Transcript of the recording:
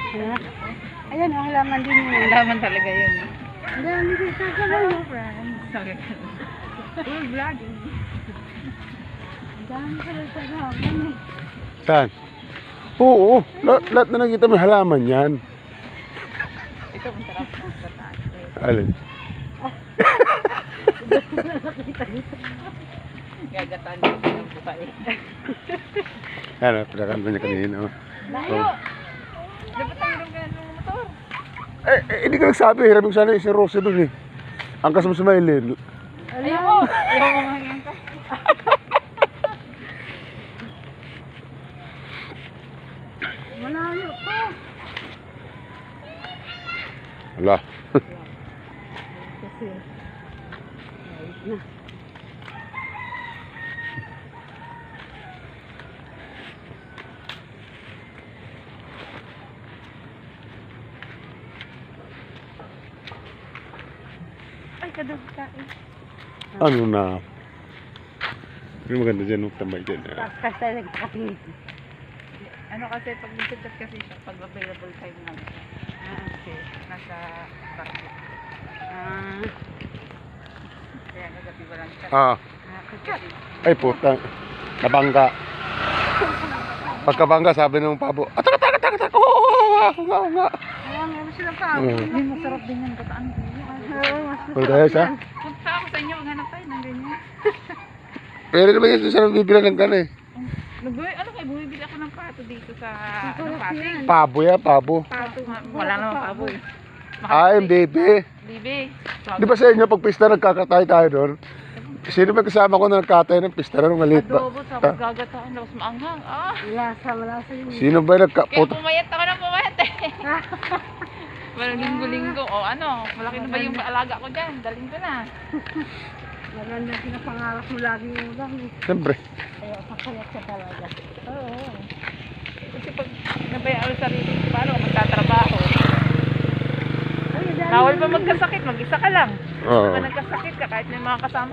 Ayan, ang halaman din yun. Halaman talaga yun. Ang dami din sa kalong. Sorry. Full vlogging. Ang dami pala sa halaman eh. Saan? Oo, lahat na nakita may halaman yan. Ito ang sarap ng bataan. Alin? Gagataan ko ng buhay. Ano, pinakan ba niya kanina? Oh. Layo! Dapat tangiram ka na ng motor. Hindi ka nagsabi, hirapin sana yung si Rose doon eh. Ang kasama sa Maylin. Ayoko! Ayoko mahangin ka. Malayo pa. Wala. Kasi, ayos na. Ay, kadug kain. Ano na? Yung maganda dyan, tambay dyan. Tapos tayo nagpakatingin. Ano kasi, pag nagchat kasi siya, pag available time lang. Kasi nasa target. Kaya nagabi walang chat. Kasi Ay puta. Kabangga. Pagkabangga sabi ng pabo, atak. Oo nga. Alam, meron silang pa. hindi masarap din yung kataan. Pwede tayo siya? Punta ako sa inyo, maghanap tayo ng ganyan. Pero naman yun, sarap bibilan ng kan eh. Ano kayo, bumibili ako ng pato dito sa Pasig. Pabo ya, pabo. Pato, wala naman pabo eh. Ay, baby. Bibi. Di ba sa inyo, pag pista nagkakatay tayo doon? Sino may kasama ko na nagkatay ng pista na maliit ba? Adobo, tapos gagataan, tapos maanghang. Malasa yun. Sino ba Kaya nagkaputo? pumayat ako ng pumayat eh. Walang linggo-linggo. O ano, malaki na ba yung alaga ko dyan? Daling ko na. Maganda pinapangarap mo lagi yung ulam eh. Siyempre. Kaya pakayat ka talaga. Oo. Kasi pag nabayaan ang sarili ko, paano ka magtatrabaho? Ay, dami Bawal pa magkasakit, mag-isa ka lang. Oo. Pag nagkasakit ka, kahit may mga kasama